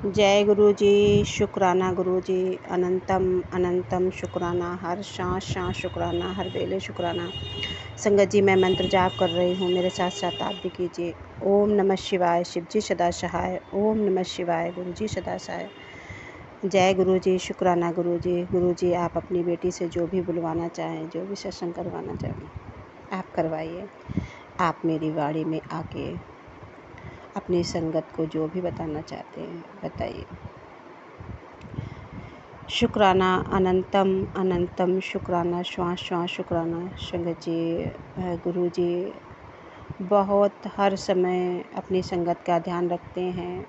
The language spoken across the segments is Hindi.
जय गुरु जी। शुक्राना गुरु जी। अनंतम अनंतम शुक्राना, हर सांस सांस शुक्राना, हर वेले शुक्राना। संगत जी, मैं मंत्र जाप कर रही हूँ, मेरे साथ साथ आप भी कीजिए। ओम नमः शिवाय, शिव जी सदा सहाय। ओम नमः शिवाय, गुरु जी सदा सहाय। जय गुरु जी। शुक्राना गुरु जी। गुरु जी, आप अपनी बेटी से जो भी बुलवाना चाहें, जो भी सत्संग करवाना चाहें, आप करवाइए। आप मेरी वाड़ी में आके अपनी संगत को जो भी बताना चाहते हैं बताइए। शुक्राना, अनंतम अनंतम शुक्राना, श्वास श्वास शुक्राना। संगत जी, गुरु जी बहुत हर समय अपनी संगत का ध्यान रखते हैं।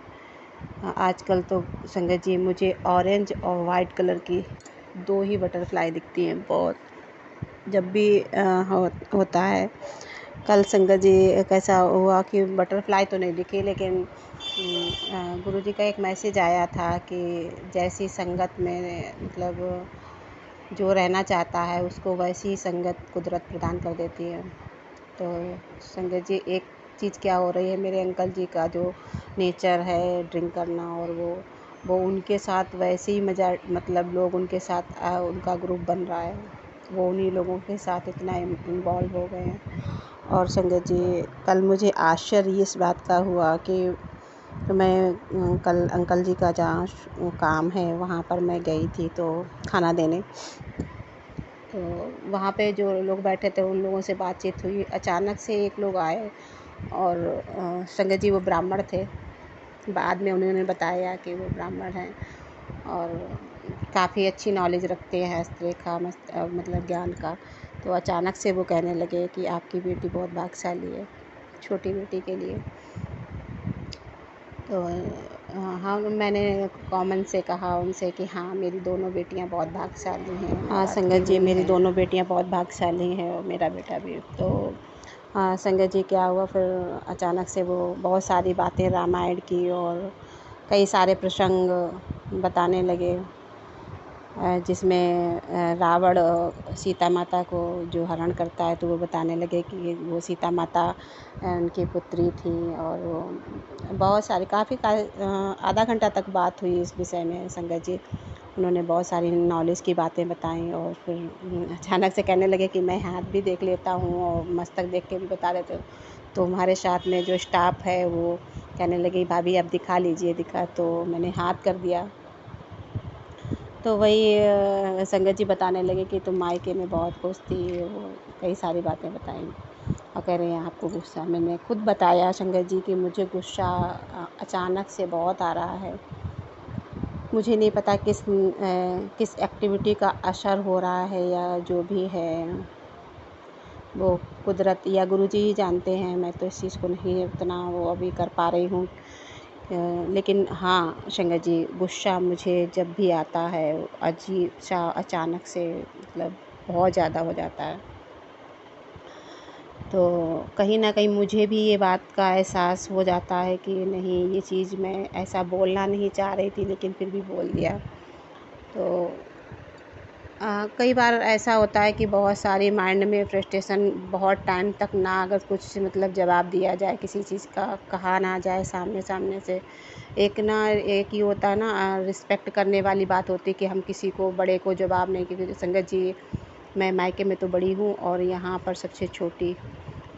आजकल तो संगत जी मुझे ऑरेंज और वाइट कलर की दो ही बटरफ्लाई दिखती हैं बहुत, जब भी होता है। कल संगत जी कैसा हुआ कि बटरफ्लाई तो नहीं दिखी, लेकिन गुरु जी का एक मैसेज आया था कि जैसी संगत में मतलब जो रहना चाहता है उसको वैसी ही संगत कुदरत प्रदान कर देती है। तो संगत जी, एक चीज़ क्या हो रही है, मेरे अंकल जी का जो नेचर है ड्रिंक करना, और वो उनके साथ वैसे ही मज़ा, मतलब लोग उनके साथ उनका ग्रुप बन रहा है, वो उन्हीं लोगों के साथ इतना इन्वॉल्व हो गए हैं। और संगत जी, कल मुझे आश्चर्य इस बात का हुआ कि मैं कल अंकल जी का जहाँ काम है वहाँ पर मैं गई थी तो खाना देने, तो वहाँ पे जो लोग बैठे थे उन लोगों से बातचीत हुई। अचानक से एक लोग आए और संगत जी वो ब्राह्मण थे। बाद में उन्होंने बताया कि वो ब्राह्मण हैं और काफ़ी अच्छी नॉलेज रखते हैं हस्तरेखा मतलब ज्ञान का। तो अचानक से वो कहने लगे कि आपकी बेटी बहुत भाग्यशाली है, छोटी बेटी के लिए। तो हाँ, मैंने कॉमन से कहा उनसे कि हाँ, मेरी दोनों बेटियां बहुत भाग्यशाली हैं। हाँ संगत जी, मेरी दोनों बेटियां बहुत भाग्यशाली हैं और मेरा बेटा भी। तो हाँ संगत जी, क्या हुआ फिर अचानक से वो बहुत सारी बातें रामायण की और कई सारे प्रसंग बताने लगे, जिसमें रावण सीता माता को जो हरण करता है, तो वो बताने लगे कि वो सीता माता उनकी पुत्री थी। और वो बहुत सारी आधा घंटा तक बात हुई इस विषय में संगत जी। उन्होंने बहुत सारी नॉलेज की बातें बताई और फिर अचानक से कहने लगे कि मैं हाथ भी देख लेता हूँ और मस्तक देख के भी बता देते हूँ। तो हमारे साथ में जो स्टाफ है वो कहने लगी भाभी आप दिखा लीजिए। दिखा तो मैंने हाथ कर दिया। तो वही संगत जी बताने लगे कि तुम मायके में बहुत खुश थी, वो कई सारी बातें बताई और कह रहे हैं आपको गुस्सा। मैंने खुद बताया संगत जी कि मुझे गुस्सा अचानक से बहुत आ रहा है। मुझे नहीं पता किस एक्टिविटी का असर हो रहा है या जो भी है वो कुदरत या गुरु जी ही जानते हैं। मैं तो इस चीज़ को नहीं उतना वो अभी कर पा रही हूँ। लेकिन हाँ संगत जी, गुस्सा मुझे जब भी आता है अजीब सा अचानक से मतलब बहुत ज़्यादा हो जाता है। तो कहीं ना कहीं मुझे भी ये बात का एहसास हो जाता है कि नहीं, ये चीज़ मैं ऐसा बोलना नहीं चाह रही थी लेकिन फिर भी बोल दिया। तो कई बार ऐसा होता है कि बहुत सारी माइंड में फ्रस्ट्रेशन, बहुत टाइम तक ना अगर कुछ मतलब जवाब दिया जाए, किसी चीज़ का कहा ना जाए सामने से, एक ही होता है ना, रिस्पेक्ट करने वाली बात होती है कि हम किसी को बड़े को जवाब नहीं। क्योंकि संगत जी, मैं मायके में तो बड़ी हूँ और यहाँ पर सबसे छोटी।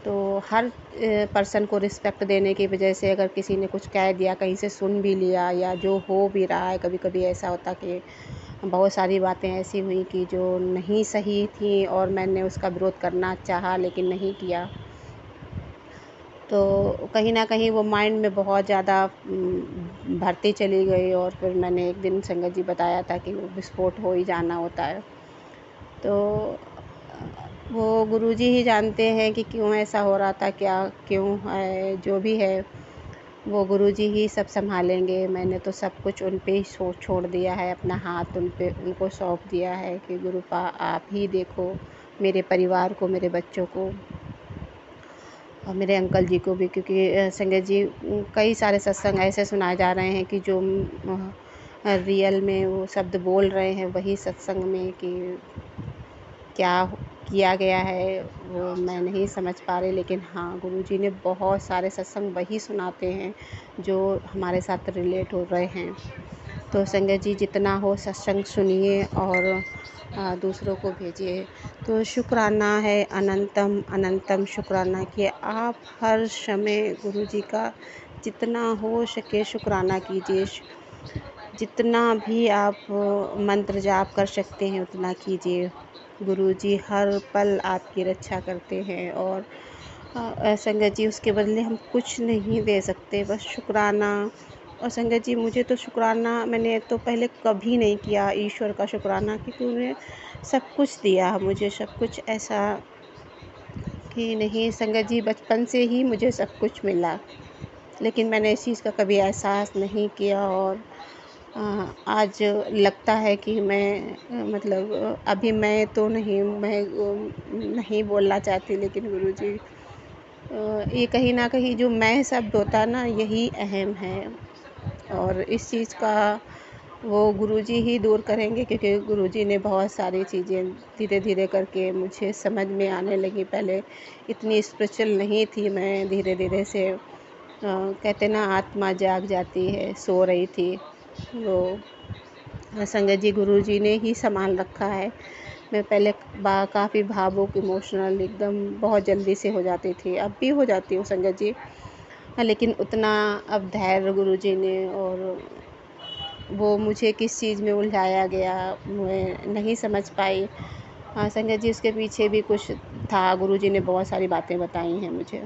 तो हर पर्सन को रिस्पेक्ट देने की वजह से अगर किसी ने कुछ कह दिया, कहीं से सुन भी लिया या जो हो भी रहा है, कभी कभी ऐसा होता कि बहुत सारी बातें ऐसी हुई कि जो नहीं सही थी और मैंने उसका विरोध करना चाहा लेकिन नहीं किया। तो कहीं ना कहीं वो माइंड में बहुत ज़्यादा भरती चली गई और फिर मैंने एक दिन संगत जी बताया था कि वो विस्फोट हो ही जाना होता है। तो वो गुरुजी ही जानते हैं कि क्यों ऐसा हो रहा था, क्या क्यों है, जो भी है वो गुरुजी ही सब संभालेंगे। मैंने तो सब कुछ उन पे ही छोड़ दिया है, अपना हाथ उनको सौंप दिया है कि गुरुपा आप ही देखो मेरे परिवार को, मेरे बच्चों को और मेरे अंकल जी को भी। क्योंकि संगत जी, कई सारे सत्संग ऐसे सुनाए जा रहे हैं कि जो रियल में वो शब्द बोल रहे हैं वही सत्संग में कि क्या किया गया है वो मैं नहीं समझ पा रही, लेकिन हाँ गुरुजी ने बहुत सारे सत्संग वही सुनाते हैं जो हमारे साथ रिलेट हो रहे हैं। तो संगत जी जितना हो सत्संग सुनिए और दूसरों को भेजिए। तो शुक्राना है अनंतम अनंतम शुक्राना कि आप हर समय गुरुजी का जितना हो सके शुक्राना कीजिए। जितना भी आप मंत्र जाप कर सकते हैं उतना कीजिए। गुरुजी हर पल आपकी रक्षा करते हैं और संगत जी उसके बदले हम कुछ नहीं दे सकते, बस शुक्राना। और संगत जी मुझे तो शुक्राना मैंने तो पहले कभी नहीं किया ईश्वर का शुक्राना, क्योंकि उन्हें सब कुछ दिया मुझे, सब कुछ ऐसा कि नहीं संगत जी बचपन से ही मुझे सब कुछ मिला, लेकिन मैंने इस चीज़ का कभी एहसास नहीं किया। और आज लगता है कि मैं मतलब अभी मैं तो नहीं मैं नहीं बोलना चाहती, लेकिन गुरुजी ये कहीं ना कहीं जो मैं शब्द होता है ना यही अहम है, और इस चीज़ का वो गुरुजी ही दूर करेंगे, क्योंकि गुरुजी ने बहुत सारी चीज़ें धीरे धीरे करके मुझे समझ में आने लगी। पहले इतनी स्पिरिचुअल नहीं थी मैं, धीरे धीरे से कहते ना आत्मा जाग जाती है, सो रही थी वो संगत जी गुरुजी ने ही संभाल रखा है। मैं पहले काफ़ी भावुक इमोशनल एकदम बहुत जल्दी से हो जाती थी, अब भी हो जाती हूँ संगत जी। लेकिन उतना अब धैर्य गुरुजी ने, और वो मुझे किस चीज़ में उलझाया गया मैं नहीं समझ पाई। हाँ संगत जी उसके पीछे भी कुछ था, गुरुजी ने बहुत सारी बातें बताई हैं मुझे।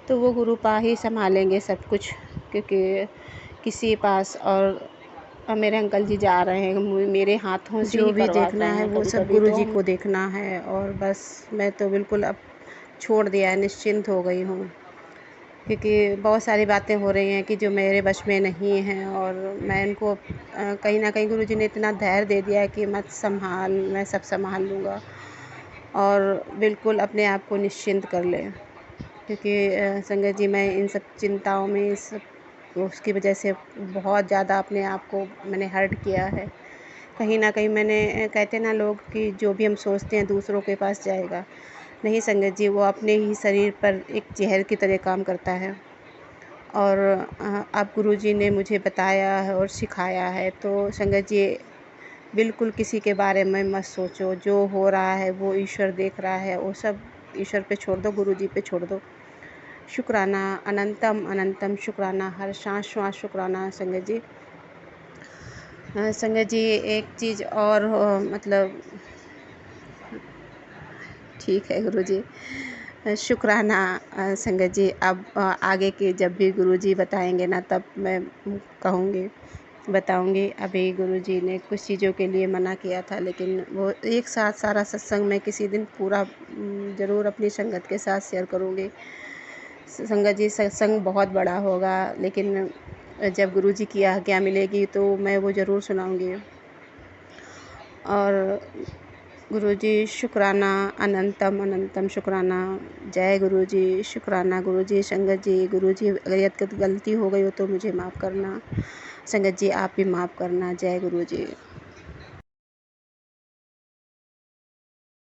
तो वो गुरुपा ही संभालेंगे सब कुछ, क्योंकि किसी पास और मेरे अंकल जी जा रहे हैं, मेरे हाथों से जो ही भी करवाते देखना है हैं वो कभी सब कभी गुरु तो जी हम। को देखना है, और बस मैं तो बिल्कुल अब छोड़ दिया है, निश्चिंत हो गई हूँ, क्योंकि बहुत सारी बातें हो रही हैं कि जो मेरे वश में नहीं हैं, और मैं इनको कहीं ना कहीं गुरुजी ने इतना धैर्य दे दिया है कि मत संभाल, मैं सब संभाल लूँगा, और बिल्कुल अपने आप को निश्चिंत कर ले। क्योंकि संगत जी मैं इन सब चिंताओं में इस उसकी वजह से बहुत ज़्यादा अपने आप को मैंने हर्ट किया है। कहीं ना कहीं मैंने कहते ना लोग कि जो भी हम सोचते हैं दूसरों के पास जाएगा, नहीं संगत जी वो अपने ही शरीर पर एक जहर की तरह काम करता है। और अब गुरुजी ने मुझे बताया है और सिखाया है, तो संगत जी बिल्कुल किसी के बारे में मत सोचो, जो हो रहा है वो ईश्वर देख रहा है, वो सब ईश्वर पे छोड़ दो, गुरुजी पे छोड़ दो। शुक्राना अनंतम अनंतम शुक्राना, हर सांस श्वास शुक्राना संगत जी। संगत जी एक चीज़ और मतलब ठीक है गुरुजी, शुक्राना संगत जी। अब आगे के जब भी गुरुजी बताएंगे ना तब मैं कहूँगी बताऊँगी। अभी गुरुजी ने कुछ चीज़ों के लिए मना किया था, लेकिन वो एक साथ सारा सत्संग मैं किसी दिन पूरा ज़रूर अपनी संगत के साथ शेयर करूँगी। संगत जी सत्संग बहुत बड़ा होगा, लेकिन जब गुरुजी की आज्ञा मिलेगी तो मैं वो ज़रूर सुनाऊँगी। और गुरुजी शुक्राना अनंतम अनंतम शुक्राना। जय गुरुजी, शुक्राना गुरुजी। संगत जी गुरुजी अगर गलती हो गई हो तो मुझे माफ़ करना, संगत जी आप भी माफ़ करना। जय गुरुजी।